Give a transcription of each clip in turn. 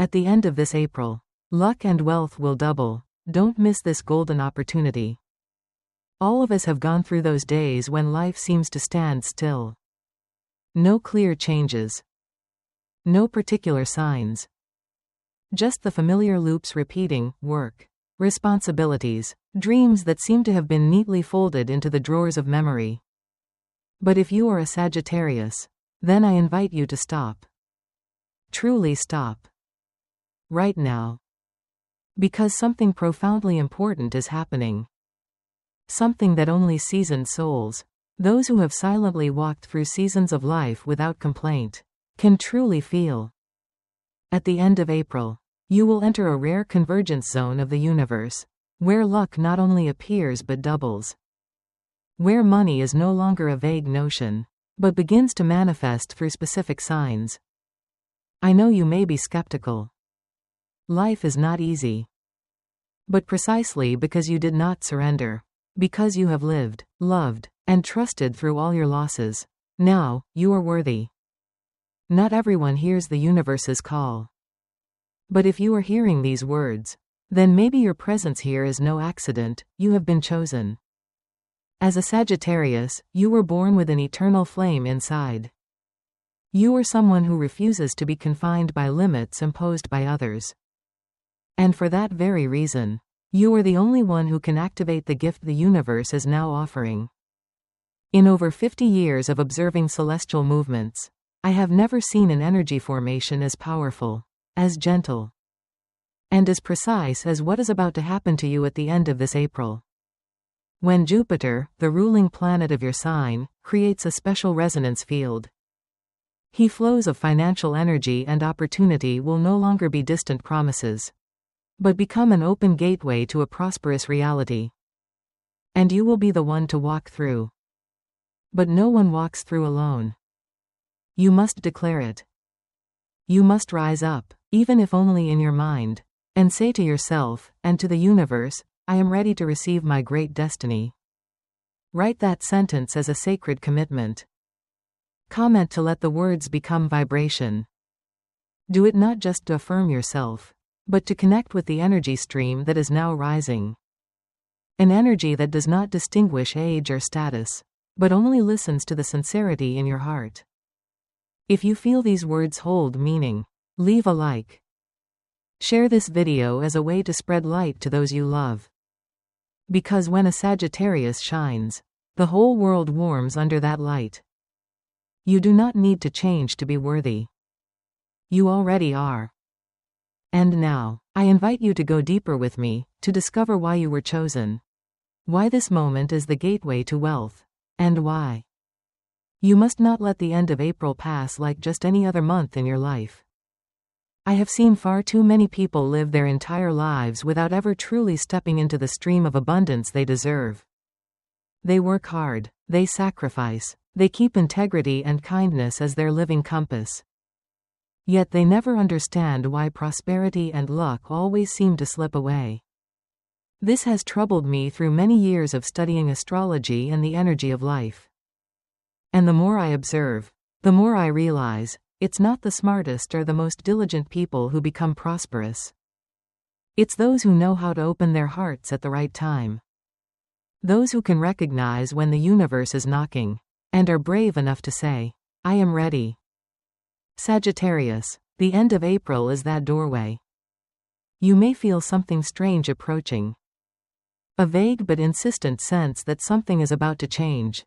At the end of this April, luck and wealth will double. Don't miss this golden opportunity. All of us have gone through those days when life seems to stand still. No clear changes. No particular signs. Just the familiar loops repeating: work, responsibilities, dreams that seem to have been neatly folded into the drawers of memory. But if you are a Sagittarius, then I invite you to stop. Truly stop. Right now. Because something profoundly important is happening. Something that only seasoned souls, those who have silently walked through seasons of life without complaint, can truly feel. At the end of April, you will enter a rare convergence zone of the universe, where luck not only appears but doubles. Where money is no longer a vague notion, but begins to manifest through specific signs. I know you may be skeptical. Life is not easy. But precisely because you did not surrender, because you have lived, loved, and trusted through all your losses, now, you are worthy. Not everyone hears the universe's call. But if you are hearing these words, then maybe your presence here is no accident, you have been chosen. As a Sagittarius, you were born with an eternal flame inside. You are someone who refuses to be confined by limits imposed by others. And for that very reason, you are the only one who can activate the gift the universe is now offering. In over 50 years of observing celestial movements, I have never seen an energy formation as powerful, as gentle, and as precise as what is about to happen to you at the end of this April. When Jupiter, the ruling planet of your sign, creates a special resonance field, he flows of financial energy and opportunity will no longer be distant promises, but become an open gateway to a prosperous reality. And you will be the one to walk through. But no one walks through alone. You must declare it. You must rise up, even if only in your mind, and say to yourself, and to the universe, I am ready to receive my great destiny. Write that sentence as a sacred commitment. Comment to let the words become vibration. Do it not just to affirm yourself, but to connect with the energy stream that is now rising. An energy that does not distinguish age or status, but only listens to the sincerity in your heart. If you feel these words hold meaning, leave a like. Share this video as a way to spread light to those you love. Because when a Sagittarius shines, the whole world warms under that light. You do not need to change to be worthy. You already are. And now, I invite you to go deeper with me, to discover why you were chosen. Why this moment is the gateway to wealth. And why you must not let the end of April pass like just any other month in your life. I have seen far too many people live their entire lives without ever truly stepping into the stream of abundance they deserve. They work hard, they sacrifice, they keep integrity and kindness as their living compass. Yet they never understand why prosperity and luck always seem to slip away. This has troubled me through many years of studying astrology and the energy of life. And the more I observe, the more I realize, it's not the smartest or the most diligent people who become prosperous. It's those who know how to open their hearts at the right time. Those who can recognize when the universe is knocking, and are brave enough to say, I am ready. Sagittarius, the end of April is that doorway. You may feel something strange approaching. A vague but insistent sense that something is about to change.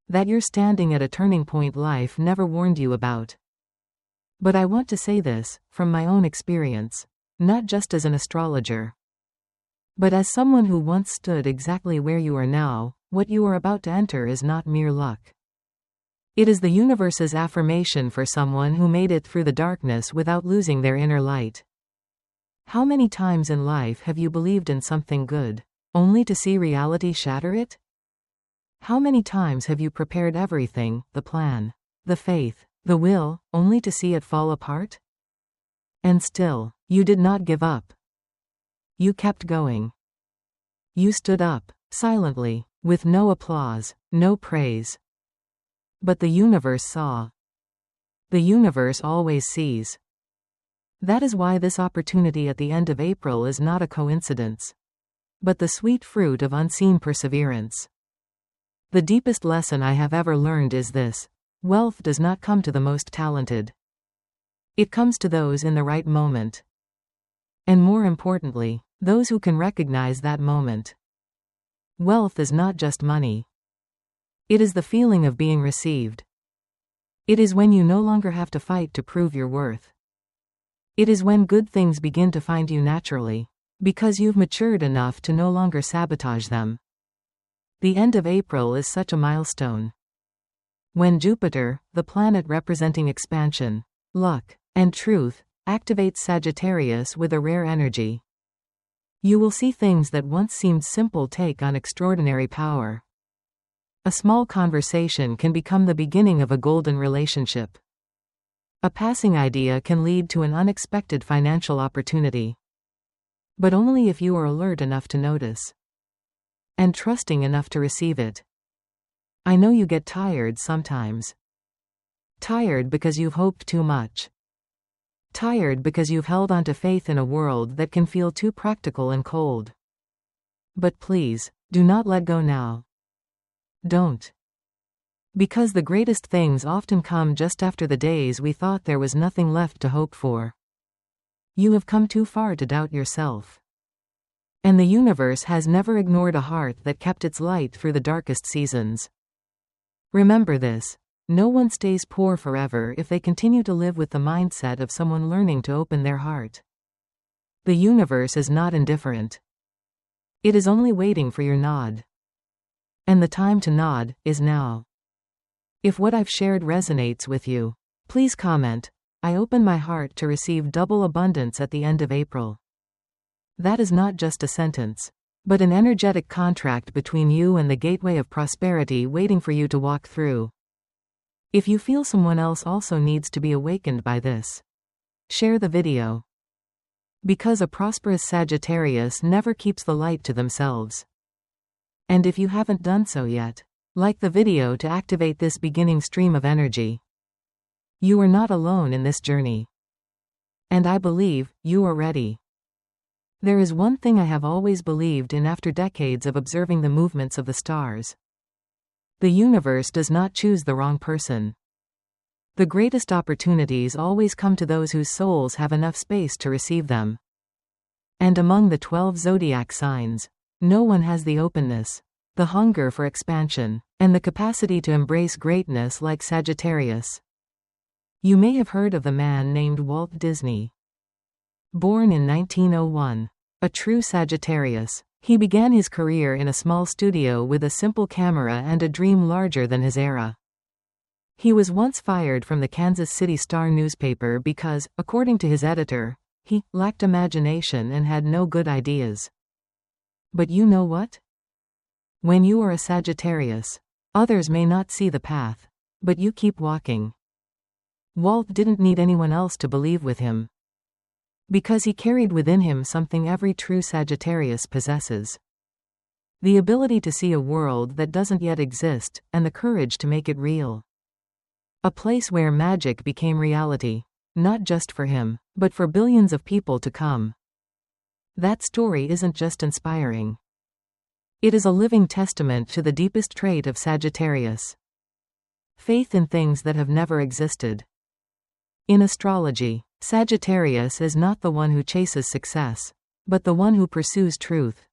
That you're standing at a turning point life never warned you about. But I want to say this, from my own experience, not just as an astrologer, but as someone who once stood exactly where you are now. What you are about to enter is not mere luck. It is the universe's affirmation for someone who made it through the darkness without losing their inner light. How many times in life have you believed in something good, only to see reality shatter it? How many times have you prepared everything, the plan, the faith, the will, only to see it fall apart? And still, you did not give up. You kept going. You stood up, silently, with no applause, no praise. But the universe saw. The universe always sees. That is why this opportunity at the end of April is not a coincidence, but the sweet fruit of unseen perseverance. The deepest lesson I have ever learned is this: wealth does not come to the most talented. It comes to those in the right moment. And more importantly, those who can recognize that moment. Wealth is not just money. It is the feeling of being received. It is when you no longer have to fight to prove your worth. It is when good things begin to find you naturally, because you've matured enough to no longer sabotage them. The end of April is such a milestone. When Jupiter, the planet representing expansion, luck, and truth, activates Sagittarius with a rare energy, you will see things that once seemed simple take on extraordinary power. A small conversation can become the beginning of a golden relationship. A passing idea can lead to an unexpected financial opportunity. But only if you are alert enough to notice. And trusting enough to receive it. I know you get tired sometimes. Tired because you've hoped too much. Tired because you've held on to faith in a world that can feel too practical and cold. But please, do not let go now. Don't. Because the greatest things often come just after the days we thought there was nothing left to hope for. You have come too far to doubt yourself. And the universe has never ignored a heart that kept its light through the darkest seasons. Remember this: no one stays poor forever if they continue to live with the mindset of someone learning to open their heart. The universe is not indifferent. It is only waiting for your nod. And the time to nod is now. If what I've shared resonates with you, please comment: I open my heart to receive double abundance at the end of April. That is not just a sentence, but an energetic contract between you and the gateway of prosperity waiting for you to walk through. If you feel someone else also needs to be awakened by this, share the video. Because a prosperous Sagittarius never keeps the light to themselves. And if you haven't done so yet, like the video to activate this beginning stream of energy. You are not alone in this journey. And I believe you are ready. There is one thing I have always believed in after decades of observing the movements of the stars. The universe does not choose the wrong person. The greatest opportunities always come to those whose souls have enough space to receive them. And among the 12 zodiac signs, no one has the openness, the hunger for expansion, and the capacity to embrace greatness like Sagittarius. You may have heard of the man named Walt Disney. Born in 1901, a true Sagittarius, he began his career in a small studio with a simple camera and a dream larger than his era. He was once fired from the Kansas City Star newspaper because, according to his editor, he lacked imagination and had no good ideas. But you know what? When you are a Sagittarius, others may not see the path, but you keep walking. Walt didn't need anyone else to believe with him. Because he carried within him something every true Sagittarius possesses. The ability to see a world that doesn't yet exist, and the courage to make it real. A place where magic became reality, not just for him, but for billions of people to come. That story isn't just inspiring. It is a living testament to the deepest trait of Sagittarius. Faith in things that have never existed. In astrology, Sagittarius is not the one who chases success, but the one who pursues truth.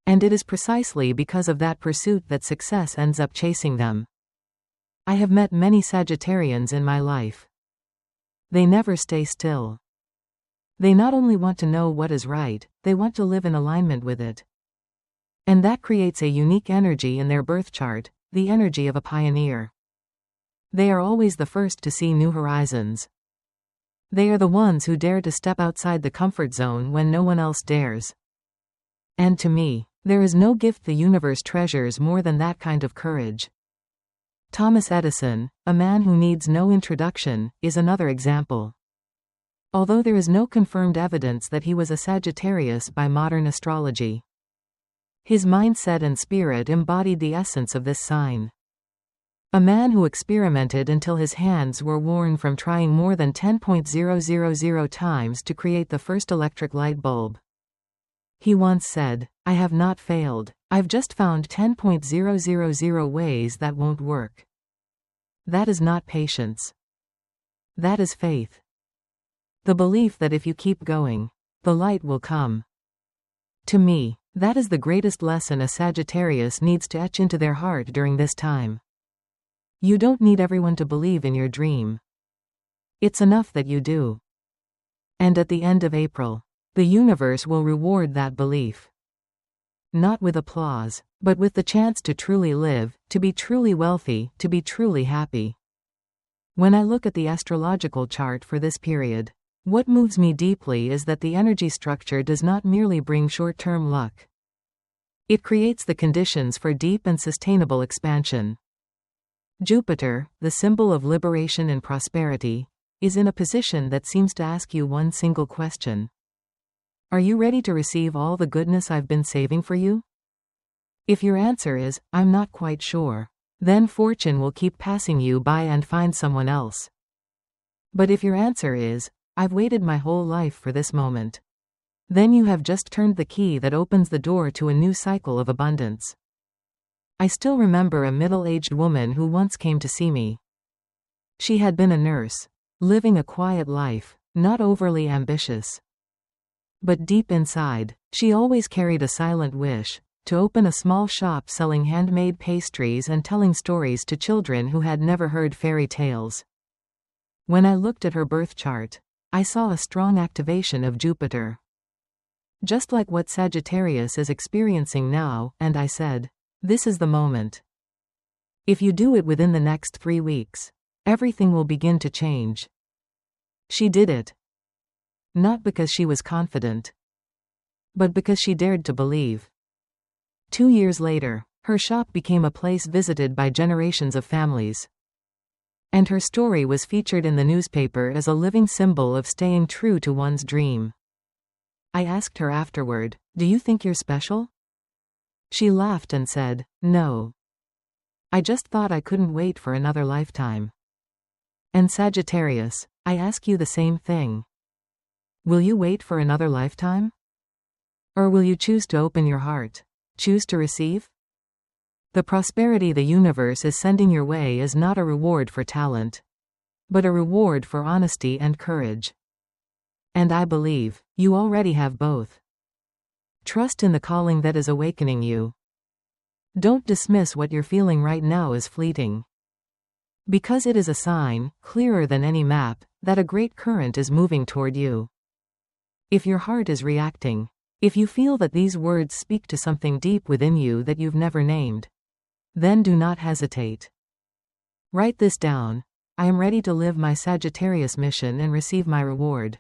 And it is precisely because of that pursuit that success ends up chasing them. I have met many Sagittarians in my life. They never stay still. They not only want to know what is right, they want to live in alignment with it. And that creates a unique energy in their birth chart, the energy of a pioneer. They are always the first to see new horizons. They are the ones who dare to step outside the comfort zone when no one else dares. And to me, there is no gift the universe treasures more than that kind of courage. Thomas Edison, a man who needs no introduction, is another example. Although there is no confirmed evidence that he was a Sagittarius by modern astrology. His mindset and spirit embodied the essence of this sign. A man who experimented until his hands were worn from trying more than 10,000 times to create the first electric light bulb. He once said, "I have not failed. I've just found 10,000 ways that won't work." That is not patience. That is faith. The belief that if you keep going, the light will come. To me, that is the greatest lesson a Sagittarius needs to etch into their heart during this time. You don't need everyone to believe in your dream. It's enough that you do. And at the end of April, the universe will reward that belief. Not with applause, but with the chance to truly live, to be truly wealthy, to be truly happy. When I look at the astrological chart for this period, what moves me deeply is that the energy structure does not merely bring short-term luck. It creates the conditions for deep and sustainable expansion. Jupiter, the symbol of liberation and prosperity, is in a position that seems to ask you one single question. Are you ready to receive all the goodness I've been saving for you? If your answer is, "I'm not quite sure," then fortune will keep passing you by and find someone else. But if your answer is, "I've waited my whole life for this moment," then you have just turned the key that opens the door to a new cycle of abundance. I still remember a middle-aged woman who once came to see me. She had been a nurse, living a quiet life, not overly ambitious. But deep inside, she always carried a silent wish to open a small shop selling handmade pastries and telling stories to children who had never heard fairy tales. When I looked at her birth chart, I saw a strong activation of Jupiter. Just like what Sagittarius is experiencing now, and I said, "This is the moment. If you do it within the next 3 weeks, everything will begin to change." She did it. Not because she was confident, but because she dared to believe. 2 years later, her shop became a place visited by generations of families. And her story was featured in the newspaper as a living symbol of staying true to one's dream. I asked her afterward, "Do you think you're special?" She laughed and said, "No. I just thought I couldn't wait for another lifetime." And Sagittarius, I ask you the same thing. Will you wait for another lifetime? Or will you choose to open your heart? Choose to receive? The prosperity the universe is sending your way is not a reward for talent, but a reward for honesty and courage. And I believe you already have both. Trust in the calling that is awakening you. Don't dismiss what you're feeling right now as fleeting. Because it is a sign, clearer than any map, that a great current is moving toward you. If your heart is reacting, if you feel that these words speak to something deep within you that you've never named, then do not hesitate. Write this down: I am ready to live my Sagittarius mission and receive my reward.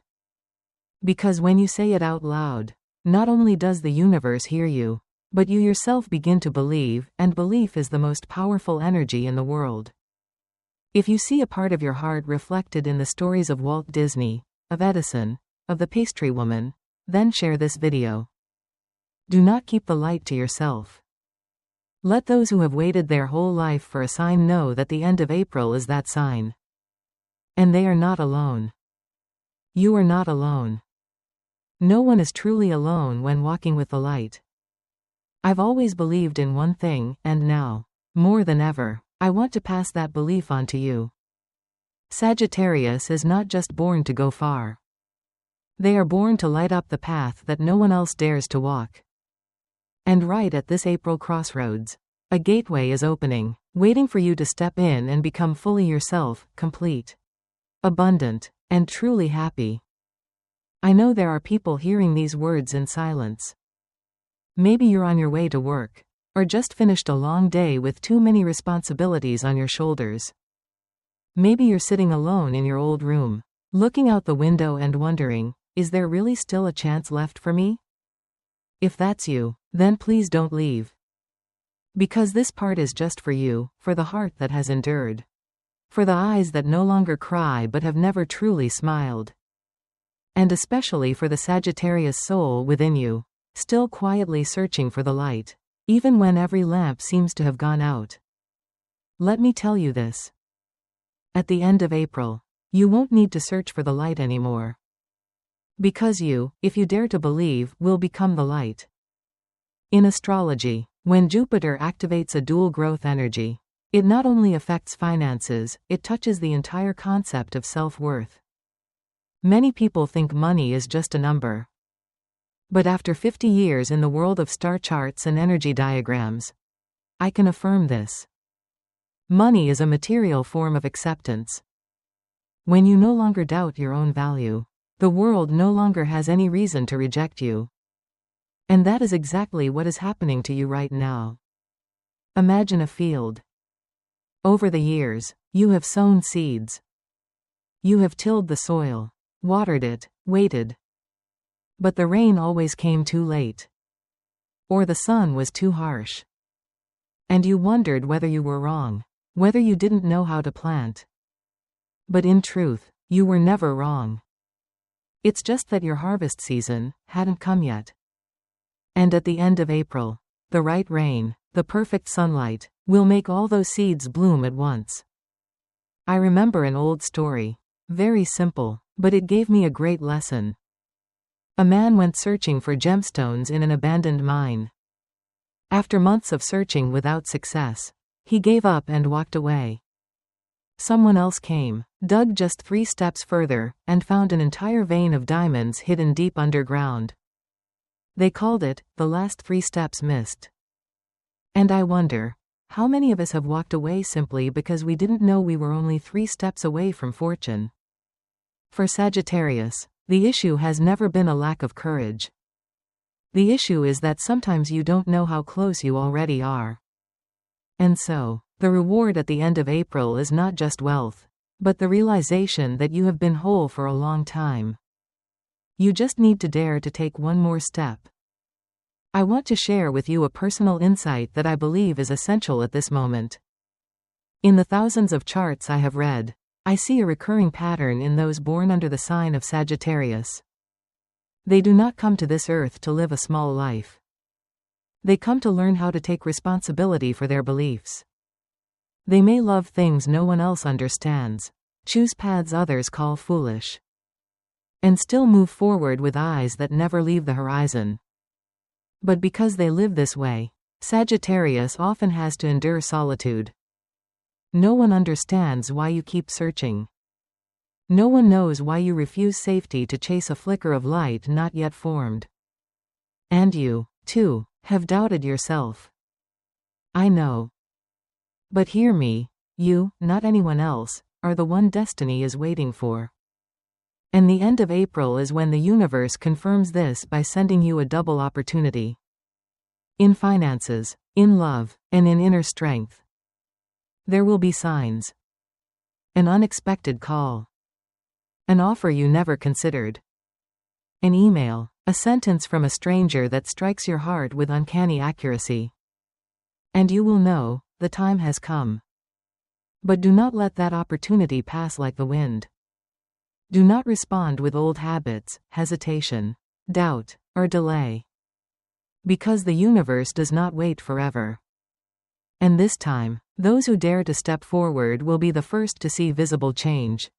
Because when you say it out loud, not only does the universe hear you, but you yourself begin to believe, and belief is the most powerful energy in the world. If you see a part of your heart reflected in the stories of Walt Disney, of Edison, of the pastry woman, then share this video. Do not keep the light to yourself. Let those who have waited their whole life for a sign know that the end of April is that sign. And they are not alone. You are not alone. No one is truly alone when walking with the light. I've always believed in one thing, and now, more than ever, I want to pass that belief on to you. Sagittarius is not just born to go far. They are born to light up the path that no one else dares to walk. And right at this April crossroads, a gateway is opening, waiting for you to step in and become fully yourself, complete, abundant, and truly happy. I know there are people hearing these words in silence. Maybe you're on your way to work, or just finished a long day with too many responsibilities on your shoulders. Maybe you're sitting alone in your old room, looking out the window and wondering, is there really still a chance left for me? If that's you, then please don't leave. Because this part is just for you, for the heart that has endured, for the eyes that no longer cry but have never truly smiled, and especially for the Sagittarius soul within you, still quietly searching for the light, even when every lamp seems to have gone out. Let me tell you this. At the end of April, you won't need to search for the light anymore. Because you, if you dare to believe, will become the light. In astrology, when Jupiter activates a dual growth energy, it not only affects finances, it touches the entire concept of self-worth. Many people think money is just a number. But after 50 years in the world of star charts and energy diagrams, I can affirm this. Money is a material form of acceptance. When you no longer doubt your own value, the world no longer has any reason to reject you. And that is exactly what is happening to you right now. Imagine a field. Over the years, you have sown seeds. You have tilled the soil, watered it, waited. But the rain always came too late. Or the sun was too harsh. And you wondered whether you were wrong, whether you didn't know how to plant. But in truth, you were never wrong. It's just that your harvest season hadn't come yet. And at the end of April, the right rain, the perfect sunlight, will make all those seeds bloom at once. I remember an old story. Very simple, but it gave me a great lesson. A man went searching for gemstones in an abandoned mine. After months of searching without success, he gave up and walked away. Someone else came, dug just 3 steps further, and found an entire vein of diamonds hidden deep underground. They called it, the last 3 steps missed. And I wonder, how many of us have walked away simply because we didn't know we were only 3 steps away from fortune? For Sagittarius, the issue has never been a lack of courage. The issue is that sometimes you don't know how close you already are. And so, the reward at the end of April is not just wealth, but the realization that you have been whole for a long time. You just need to dare to take one more step. I want to share with you a personal insight that I believe is essential at this moment. In the thousands of charts I have read, I see a recurring pattern in those born under the sign of Sagittarius. They do not come to this earth to live a small life. They come to learn how to take responsibility for their beliefs. They may love things no one else understands, choose paths others call foolish, and still move forward with eyes that never leave the horizon. But because they live this way, Sagittarius often has to endure solitude. No one understands why you keep searching. No one knows why you refuse safety to chase a flicker of light not yet formed. And you, too, have doubted yourself. I know. But hear me, you, not anyone else, are the one destiny is waiting for. And the end of April is when the universe confirms this by sending you a double opportunity. In finances, in love, and in inner strength. There will be signs. An unexpected call. An offer you never considered. An email, a sentence from a stranger that strikes your heart with uncanny accuracy. And you will know, the time has come. But do not let that opportunity pass like the wind. Do not respond with old habits, hesitation, doubt, or delay. Because the universe does not wait forever. And this time, those who dare to step forward will be the first to see visible change.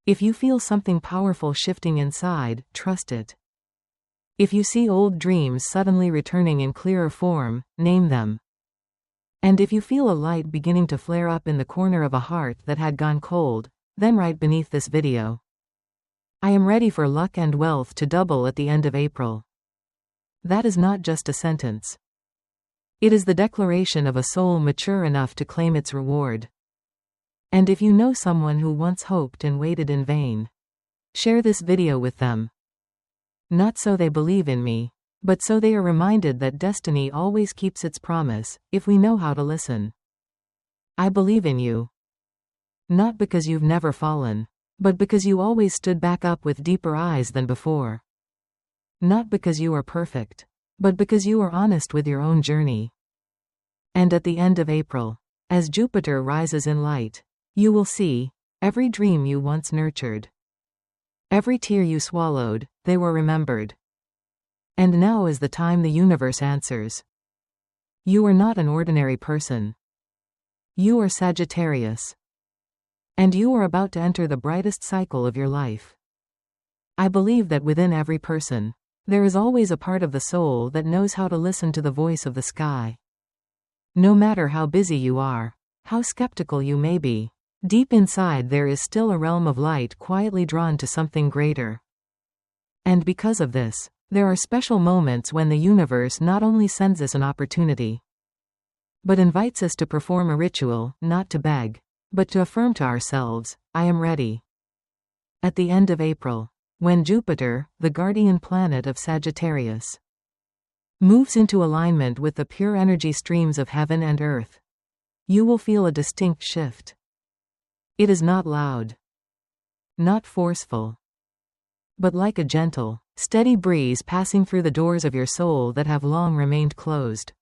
If you feel something powerful shifting inside, trust it. If you see old dreams suddenly returning in clearer form, name them. And if you feel a light beginning to flare up in the corner of a heart that had gone cold, then write beneath this video. I am ready for luck and wealth to double at the end of April. That is not just a sentence. It is the declaration of a soul mature enough to claim its reward. And if you know someone who once hoped and waited in vain, share this video with them. Not so they believe in me, but so they are reminded that destiny always keeps its promise, if we know how to listen. I believe in you. Not because you've never fallen, but because you always stood back up with deeper eyes than before. Not because you are perfect, but because you are honest with your own journey. And at the end of April, as Jupiter rises in light, you will see every dream you once nurtured. Every tear you swallowed, they were remembered. And now is the time the universe answers. You are not an ordinary person. You are Sagittarius. And you are about to enter the brightest cycle of your life. I believe that within every person, there is always a part of the soul that knows how to listen to the voice of the sky. No matter how busy you are, how skeptical you may be, deep inside there is still a realm of light quietly drawn to something greater. And because of this, there are special moments when the universe not only sends us an opportunity, but invites us to perform a ritual, not to beg, but to affirm to ourselves, I am ready. At the end of April, when Jupiter, the guardian planet of Sagittarius, moves into alignment with the pure energy streams of heaven and earth, you will feel a distinct shift. It is not loud, not forceful, but like a gentle, steady breeze passing through the doors of your soul that have long remained closed.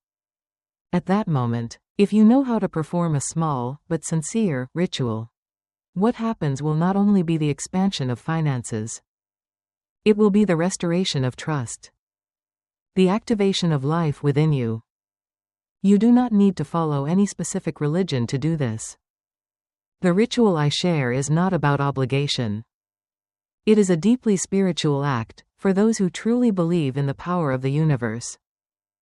At that moment, if you know how to perform a small, but sincere, ritual, what happens will not only be the expansion of finances, it will be the restoration of trust, the activation of life within you. You do not need to follow any specific religion to do this. The ritual I share is not about obligation. It is a deeply spiritual act, for those who truly believe in the power of the universe,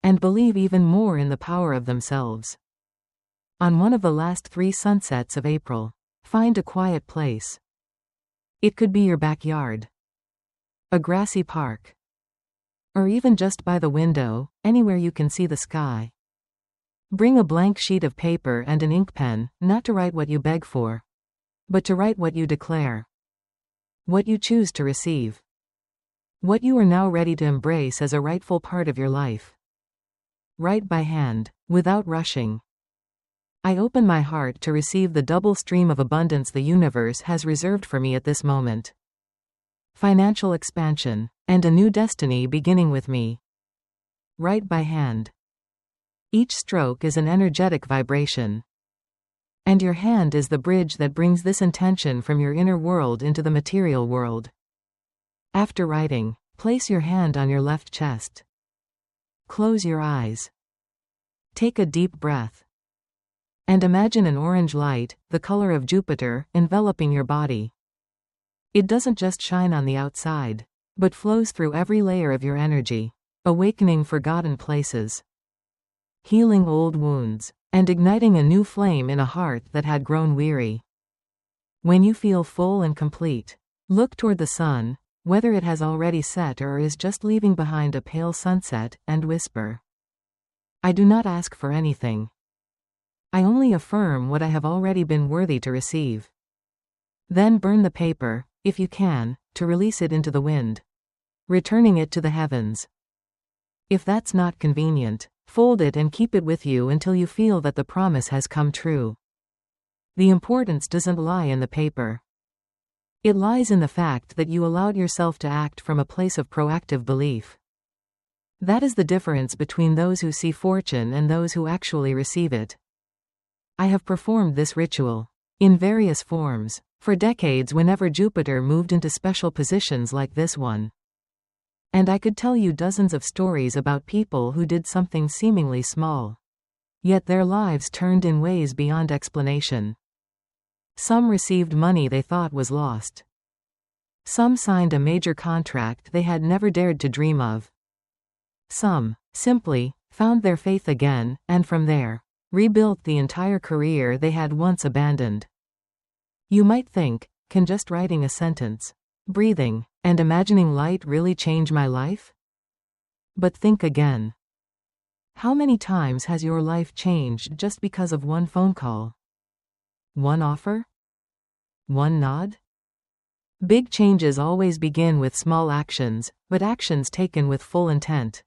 and believe even more in the power of themselves. On one of the last 3 sunsets of April, find a quiet place. It could be your backyard, a grassy park, or even just by the window, anywhere you can see the sky. Bring a blank sheet of paper and an ink pen, not to write what you beg for, but to write what you declare, what you choose to receive, what you are now ready to embrace as a rightful part of your life. Write by hand, without rushing. I open my heart to receive the double stream of abundance the universe has reserved for me at this moment. Financial expansion, and a new destiny beginning with me. Write by hand. Each stroke is an energetic vibration, and your hand is the bridge that brings this intention from your inner world into the material world. After writing, place your hand on your left chest. Close your eyes. Take a deep breath. And imagine an orange light, the color of Jupiter, enveloping your body. It doesn't just shine on the outside, but flows through every layer of your energy, awakening forgotten places, healing old wounds, and igniting a new flame in a heart that had grown weary. When you feel full and complete, look toward the sun, whether it has already set or is just leaving behind a pale sunset, and whisper, I do not ask for anything. I only affirm what I have already been worthy to receive. Then burn the paper, if you can, to release it into the wind, returning it to the heavens. If that's not convenient, fold it and keep it with you until you feel that the promise has come true. The importance doesn't lie in the paper. It lies in the fact that you allowed yourself to act from a place of proactive belief. That is the difference between those who see fortune and those who actually receive it. I have performed this ritual, in various forms, for decades whenever Jupiter moved into special positions like this one. And I could tell you dozens of stories about people who did something seemingly small, yet their lives turned in ways beyond explanation. Some received money they thought was lost. Some signed a major contract they had never dared to dream of. Some, simply, found their faith again, and from there, rebuilt the entire career they had once abandoned. You might think, can just writing a sentence, breathing, and imagining light really change my life? But think again. How many times has your life changed just because of one phone call? One offer? One nod? Big changes always begin with small actions, but actions taken with full intent.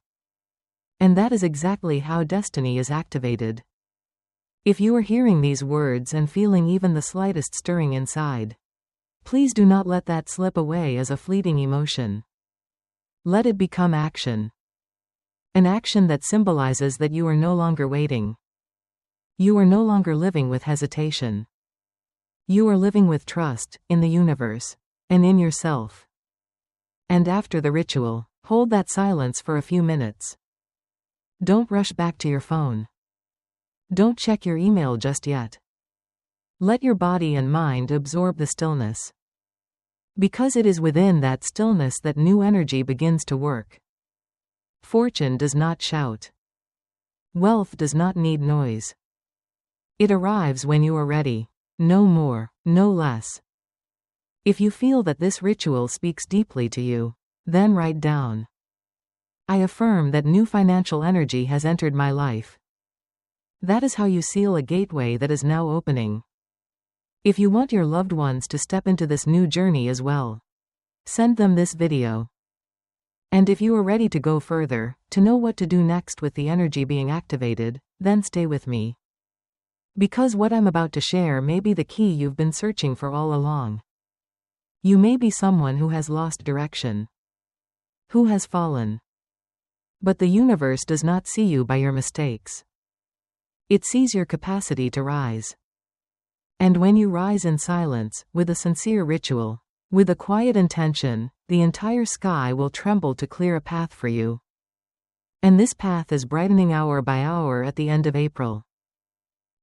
And that is exactly how destiny is activated. If you are hearing these words and feeling even the slightest stirring inside, please do not let that slip away as a fleeting emotion. Let it become action. An action that symbolizes that you are no longer waiting. You are no longer living with hesitation. You are living with trust, in the universe, and in yourself. And after the ritual, hold that silence for a few minutes. Don't rush back to your phone. Don't check your email just yet. Let your body and mind absorb the stillness. Because it is within that stillness that new energy begins to work. Fortune does not shout. Wealth does not need noise. It arrives when you are ready. No more, no less. If you feel that this ritual speaks deeply to you, then write down. I affirm that new financial energy has entered my life. That is how you seal a gateway that is now opening. If you want your loved ones to step into this new journey as well, send them this video. And if you are ready to go further, to know what to do next with the energy being activated, then stay with me. Because what I'm about to share may be the key you've been searching for all along. You may be someone who has lost direction, who has fallen. But the universe does not see you by your mistakes. It sees your capacity to rise. And when you rise in silence, with a sincere ritual, with a quiet intention, the entire sky will tremble to clear a path for you. And this path is brightening hour by hour at the end of April.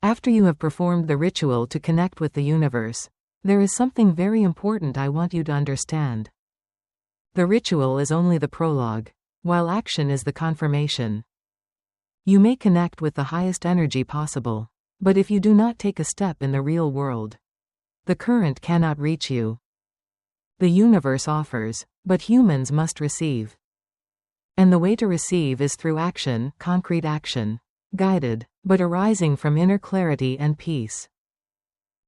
After you have performed the ritual to connect with the universe, there is something very important I want you to understand. The ritual is only the prologue, while action is the confirmation. You may connect with the highest energy possible, but if you do not take a step in the real world, the current cannot reach you. The universe offers, but humans must receive. And the way to receive is through action, concrete action, guided, but arising from inner clarity and peace.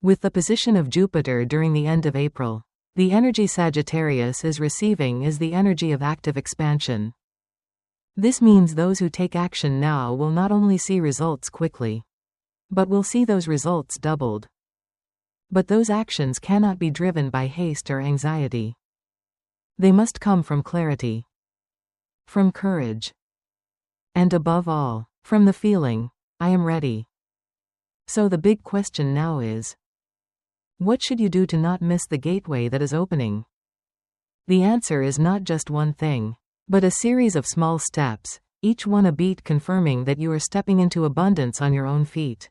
With the position of Jupiter during the end of April, the energy Sagittarius is receiving is the energy of active expansion. This means those who take action now will not only see results quickly, but will see those results doubled. But those actions cannot be driven by haste or anxiety. They must come from clarity, from courage, and above all, from the feeling, I am ready. So the big question now is, what should you do to not miss the gateway that is opening? The answer is not just one thing, but a series of small steps, each one a beat confirming that you are stepping into abundance on your own feet.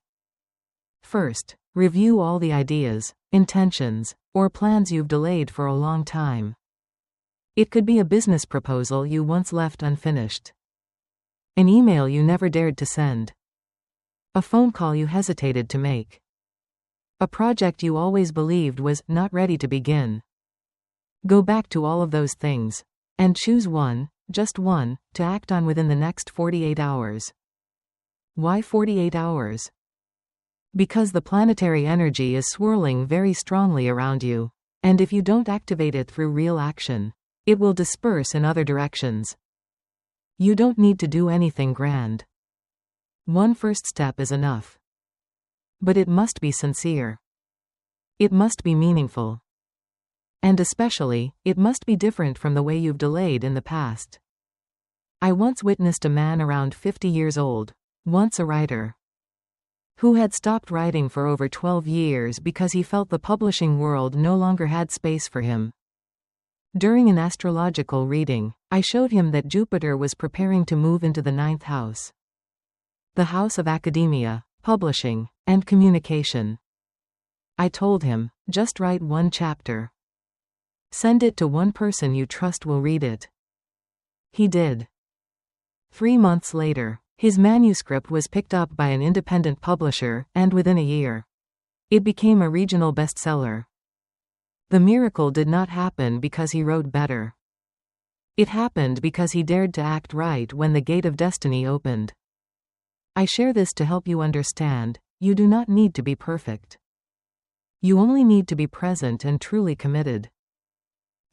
First, review all the ideas, intentions, or plans you've delayed for a long time. It could be a business proposal you once left unfinished, an email you never dared to send, a phone call you hesitated to make, a project you always believed was not ready to begin. Go back to all of those things, and choose one, just one, to act on within the next 48 hours. Why 48 hours? Because the planetary energy is swirling very strongly around you, and if you don't activate it through real action, it will disperse in other directions. You don't need to do anything grand. One first step is enough. But it must be sincere. It must be meaningful. And especially, it must be different from the way you've delayed in the past. I once witnessed a man around 50 years old, once a writer, who had stopped writing for over 12 years because he felt the publishing world no longer had space for him. During an astrological reading, I showed him that Jupiter was preparing to move into the 9th house, the house of academia, publishing, and communication. I told him, just write one chapter. Send it to one person you trust will read it. He did. 3 months later, his manuscript was picked up by an independent publisher, and within a year, it became a regional bestseller. The miracle did not happen because he wrote better. It happened because he dared to act right when the gate of destiny opened. I share this to help you understand, you do not need to be perfect. You only need to be present and truly committed.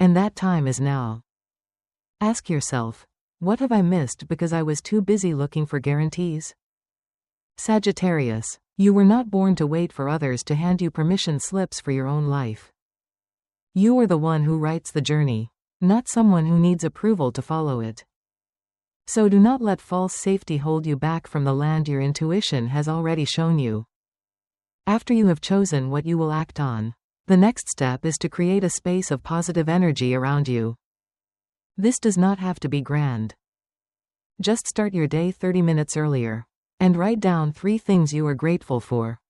And that time is now. Ask yourself, what have I missed because I was too busy looking for guarantees? Sagittarius, you were not born to wait for others to hand you permission slips for your own life. You are the one who writes the journey, not someone who needs approval to follow it. So do not let false safety hold you back from the land your intuition has already shown you. After you have chosen what you will act on, the next step is to create a space of positive energy around you. This does not have to be grand. Just start your day 30 minutes earlier, and write down 3 things you are grateful for.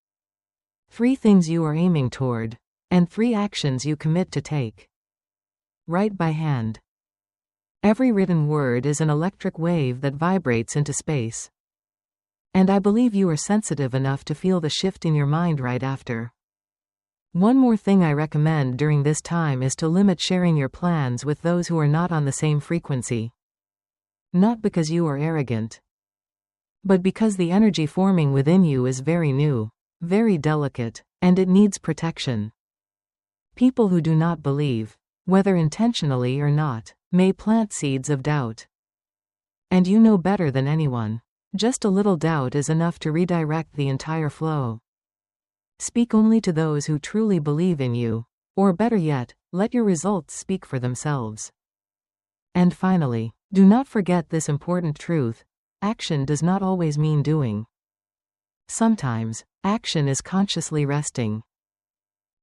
3 things you are aiming toward. And 3 actions you commit to take. Write by hand. Every written word is an electric wave that vibrates into space. And I believe you are sensitive enough to feel the shift in your mind right after. One more thing I recommend during this time is to limit sharing your plans with those who are not on the same frequency. Not because you are arrogant, but because the energy forming within you is very new, very delicate, and it needs protection. People who do not believe, whether intentionally or not, may plant seeds of doubt. And you know better than anyone. Just a little doubt is enough to redirect the entire flow. Speak only to those who truly believe in you, or better yet, let your results speak for themselves. And finally, do not forget this important truth: action does not always mean doing. Sometimes, action is consciously resting.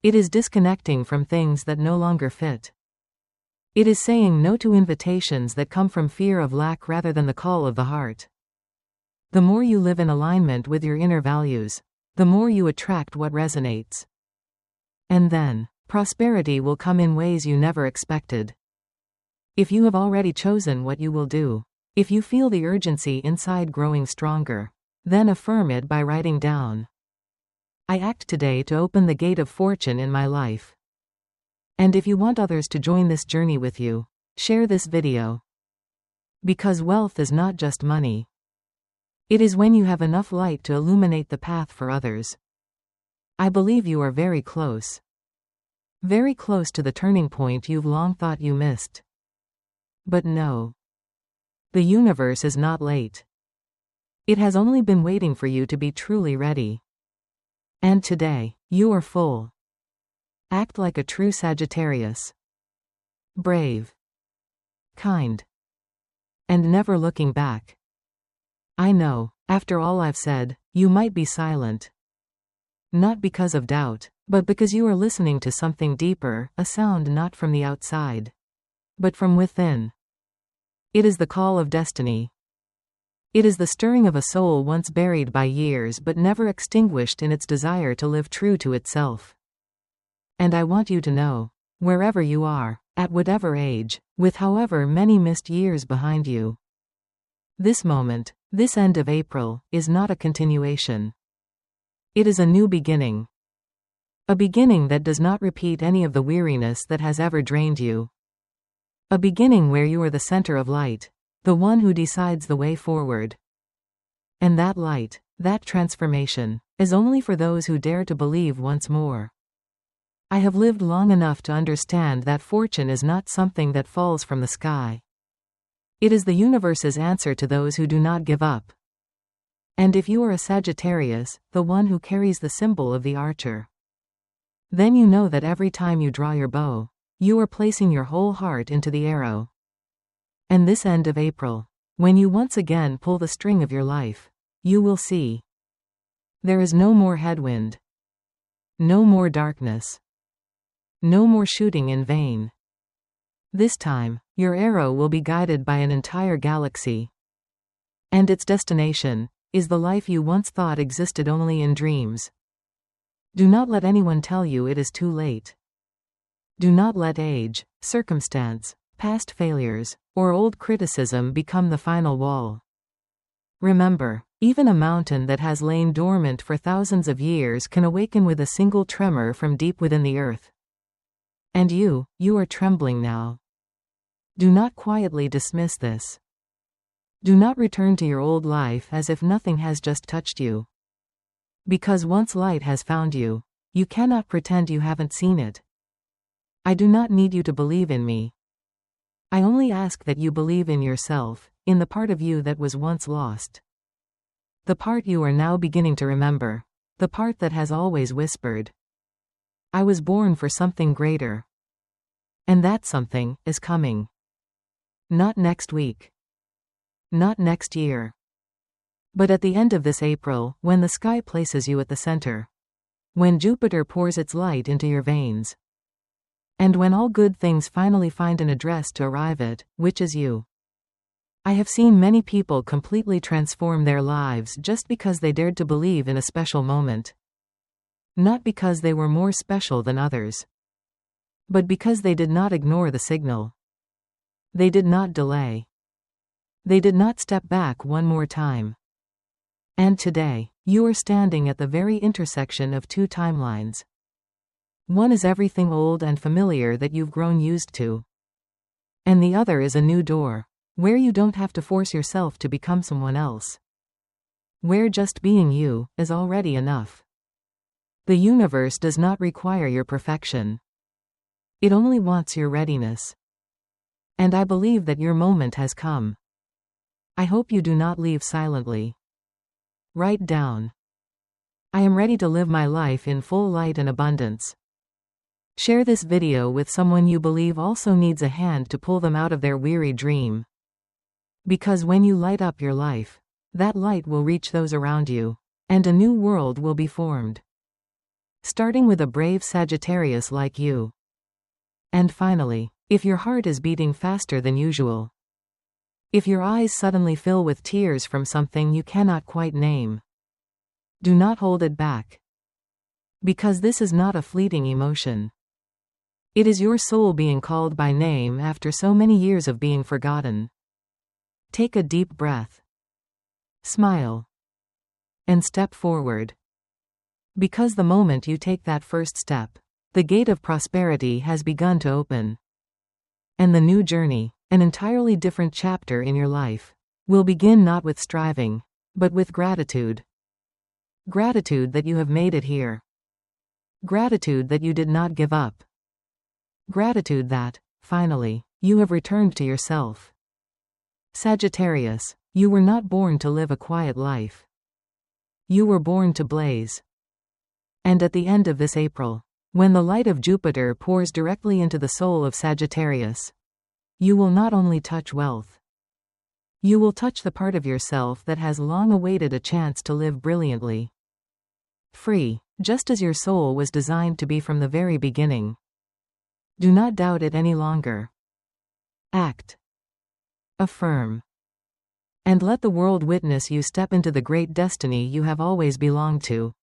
It is disconnecting from things that no longer fit. It is saying no to invitations that come from fear of lack rather than the call of the heart. The more you live in alignment with your inner values, the more you attract what resonates. And then, prosperity will come in ways you never expected. If you have already chosen what you will do, if you feel the urgency inside growing stronger, then affirm it by writing down: I act today to open the gate of fortune in my life. And if you want others to join this journey with you, share this video. Because wealth is not just money. It is when you have enough light to illuminate the path for others. I believe you are very close. Very close to the turning point you've long thought you missed. But no. The universe is not late. It has only been waiting for you to be truly ready. And today, you are full. Act like a true Sagittarius. Brave. Kind. And never looking back. I know, after all I've said, you might be silent. Not because of doubt, but because you are listening to something deeper, a sound not from the outside, but from within. It is the call of destiny. It is the stirring of a soul once buried by years but never extinguished in its desire to live true to itself. And I want you to know, wherever you are, at whatever age, with however many missed years behind you, this moment, this end of April, is not a continuation. It is a new beginning. A beginning that does not repeat any of the weariness that has ever drained you. A beginning where you are the center of light, the one who decides the way forward. And that light, that transformation, is only for those who dare to believe once more. I have lived long enough to understand that fortune is not something that falls from the sky. It is the universe's answer to those who do not give up. And if you are a Sagittarius, the one who carries the symbol of the archer, then you know that every time you draw your bow, you are placing your whole heart into the arrow. And this end of April, when you once again pull the string of your life, you will see. There is no more headwind. No more darkness. No more shooting in vain. This time, your arrow will be guided by an entire galaxy. And its destination is the life you once thought existed only in dreams. Do not let anyone tell you it is too late. Do not let age, circumstance, past failures, or old criticism become the final wall. Remember, even a mountain that has lain dormant for thousands of years can awaken with a single tremor from deep within the earth. And you are trembling now. Do not quietly dismiss this. Do not return to your old life as if nothing has just touched you. Because once light has found you, you cannot pretend you haven't seen it. I do not need you to believe in me. I only ask that you believe in yourself, in the part of you that was once lost. The part you are now beginning to remember. The part that has always whispered, I was born for something greater. And that something is coming. Not next week. Not next year. But at the end of this April, when the sky places you at the center. When Jupiter pours its light into your veins. And when all good things finally find an address to arrive at, which is you. I have seen many people completely transform their lives just because they dared to believe in a special moment. Not because they were more special than others, but because they did not ignore the signal. They did not delay. They did not step back one more time. And today, you are standing at the very intersection of two timelines. One is everything old and familiar that you've grown used to. And the other is a new door, where you don't have to force yourself to become someone else. Where just being you is already enough. The universe does not require your perfection. It only wants your readiness. And I believe that your moment has come. I hope you do not leave silently. Write down. I am ready to live my life in full light and abundance. Share this video with someone you believe also needs a hand to pull them out of their weary dream. Because when you light up your life, that light will reach those around you, and a new world will be formed. Starting with a brave Sagittarius like you. And finally, if your heart is beating faster than usual, if your eyes suddenly fill with tears from something you cannot quite name, do not hold it back. Because this is not a fleeting emotion. It is your soul being called by name after so many years of being forgotten. Take a deep breath. Smile. And step forward. Because the moment you take that first step, the gate of prosperity has begun to open. And the new journey, an entirely different chapter in your life, will begin not with striving, but with gratitude. Gratitude that you have made it here. Gratitude that you did not give up. Gratitude that, finally, you have returned to yourself. Sagittarius, you were not born to live a quiet life. You were born to blaze. And at the end of this April, when the light of Jupiter pours directly into the soul of Sagittarius, you will not only touch wealth. You will touch the part of yourself that has long awaited a chance to live brilliantly. Free, just as your soul was designed to be from the very beginning. Do not doubt it any longer. Act. Affirm. And let the world witness you step into the great destiny you have always belonged to.